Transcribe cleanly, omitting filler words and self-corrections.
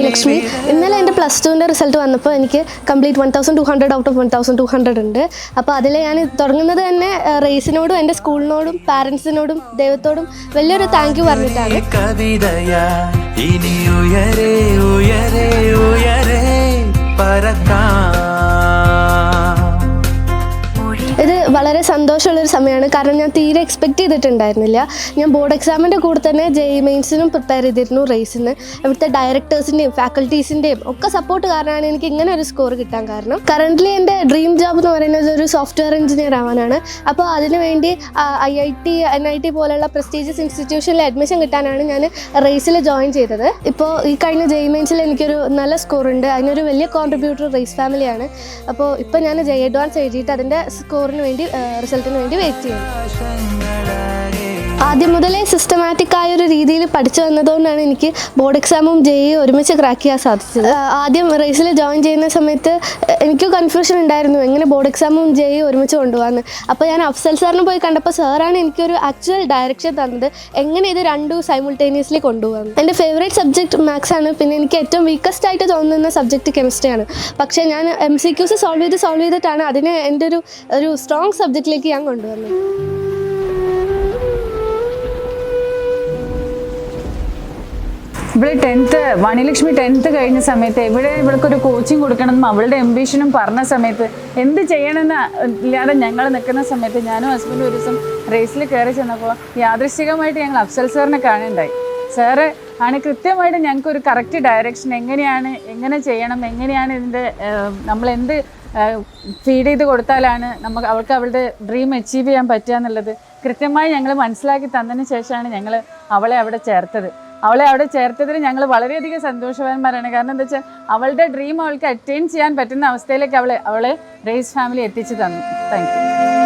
വാണിലക്ഷ്മി. ഇന്നലെ എൻ്റെ +2ൻ്റെ റിസൾട്ട് വന്നപ്പോൾ എനിക്ക് കംപ്ലീറ്റ് 1200 ഔട്ട് ഓഫ് 1200 ഉണ്ട്. അപ്പോൾ അതിൽ ഞാൻ തുടങ്ങുന്നത് തന്നെ റേസിനോടും എൻ്റെ സ്കൂളിനോടും പാരൻസിനോടും ദൈവത്തോടും വലിയൊരു താങ്ക് യു പറഞ്ഞിട്ടാണ്. ഇത് വളരെ സന്തോഷമുള്ളൊരു സമയമാണ്. കാരണം ഞാൻ തീരെ എക്സ്പെക്ട് ചെയ്തിട്ടുണ്ടായിരുന്നില്ല. ഞാൻ ബോർഡ് എക്സാമിൻ്റെ കൂടെ തന്നെ JEE മെയിൻസിനും പ്രിപ്പയർ ചെയ്തിരുന്നു റേസിന്. ഇവിടുത്തെ ഡയറക്ടേഴ്സിൻ്റെയും ഫാക്കൽറ്റീസിൻ്റെയും ഒക്കെ സപ്പോർട്ട് കാരണമാണ് എനിക്ക് ഇങ്ങനെ ഒരു സ്കോർ കിട്ടാൻ കാരണം. കറൻ്റ്ലി എൻ്റെ ഡ്രീം ജോബ് എന്ന് പറയുന്നത് ഒരു സോഫ്റ്റ്വെയർ എഞ്ചിനീയർ ആവാനാണ്. അപ്പോൾ അതിനുവേണ്ടി IIT NIT പോലുള്ള പ്രസ്റ്റീജിയസ് ഇൻസ്റ്റിറ്റ്യൂഷനിൽ അഡ്മിഷൻ കിട്ടാനാണ് ഞാൻ റേസിൽ ജോയിൻ ചെയ്തത്. ഇപ്പോൾ ഈ കഴിഞ്ഞ JEE മെയിൻസിൽ എനിക്കൊരു നല്ല സ്കോറുണ്ട്. അതിനൊരു വലിയ കോൺട്രിബ്യൂട്ടർ റേസ് ഫാമിലിയാണ്. അപ്പോൾ ഇപ്പോൾ ഞാൻ JEE അഡ്വാൻസ് എഴുതിയിട്ട് അതിൻ്റെ സ്കോറിന് വേണ്ടി റിസൾട്ടിന് വേണ്ടി വെയിറ്റ് ചെയ്യുന്നു. ആദ്യം മുതലേ സിസ്റ്റമാറ്റിക് ആയ ഒരു രീതിയിൽ പഠിച്ചു വന്നതുകൊണ്ടാണ് എനിക്ക് ബോർഡ് എക്സാമും JEE ഒരുമിച്ച് ക്രാക്ക് ചെയ്യാൻ സാധിച്ചത്. ആദ്യം റേസിൽ ജോയിൻ ചെയ്യുന്ന സമയത്ത് എനിക്ക് കൺഫ്യൂഷൻ ഉണ്ടായിരുന്നു എങ്ങനെ ബോർഡ് എക്സാമും JEE ഒരുമിച്ച് കൊണ്ടുപോകാമെന്ന്. അപ്പോൾ ഞാൻ അഫ്സൽ സാറിനെ പോയി കണ്ടപ്പോൾ സാറാണ് എനിക്കൊരു ആക്ച്വൽ ഡയറക്ഷൻ തന്നത് എങ്ങനെ ഇത് രണ്ടും സൈമിൾട്ടേനിയസ്ലി കൊണ്ടുപോകാം. എൻ്റെ ഫേവറേറ്റ് സബ്ജക്റ്റ് മാത്സ് ആണ്. പിന്നെ എനിക്ക് ഏറ്റവും വീക്കസ്റ്റ് ആയിട്ട് തോന്നുന്ന സബ്ജക്റ്റ് കെമിസ്ട്രിയാണ്. പക്ഷേ ഞാൻ MCQs സോൾവ് ചെയ്തിട്ടാണ് അതിനെ എൻ്റെ ഒരു സ്ട്രോങ് സബ്ജക്റ്റിലേക്ക് ഞാൻ കൊണ്ടുവന്നത്. ഇവിടെ 10th വാണിലക്ഷ്മി 10th കഴിഞ്ഞ സമയത്ത് ഇവൾക്കൊരു കോച്ചിങ് കൊടുക്കണമെന്നും അവളുടെ എംബിഷനും പറഞ്ഞ സമയത്ത് എന്ത് ചെയ്യണമെന്ന് ഇല്ലാതെ ഞങ്ങൾ നിൽക്കുന്ന സമയത്ത് ഞാനും ഹസ്ബൻഡും ഒരു ദിവസം റേസിൽ കയറി ചെന്നപ്പോൾ യാദൃശ്ചികമായിട്ട് ഞങ്ങൾ അഫ്സൽ സാറിനെ കാണുന്നുണ്ടായി. സാറ് ആണ് കൃത്യമായിട്ട് ഞങ്ങൾക്കൊരു കറക്റ്റ് ഡയറക്ഷൻ എങ്ങനെ ചെയ്യണം, എങ്ങനെയാണ് ഇതിൻ്റെ നമ്മളെന്ത് ഫീഡ് ചെയ്ത് കൊടുത്താലാണ് അവൾക്ക് അവളുടെ ഡ്രീം അച്ചീവ് ചെയ്യാൻ പറ്റുക എന്നുള്ളത് കൃത്യമായി ഞങ്ങൾ മനസ്സിലാക്കി തന്നതിന് ശേഷമാണ് ഞങ്ങൾ അവളെ അവിടെ ചേർത്തതിൽ ഞങ്ങൾ വളരെയധികം സന്തോഷവാന്മാരാണ്. കാരണം എന്താ വെച്ചാൽ അവളുടെ ഡ്രീം അവൾക്ക് അറ്റൈൻ ചെയ്യാൻ പറ്റുന്ന അവസ്ഥയിലേക്ക് അവളെ റേസ് ഫാമിലി എത്തിച്ചു തന്നു. Thank you.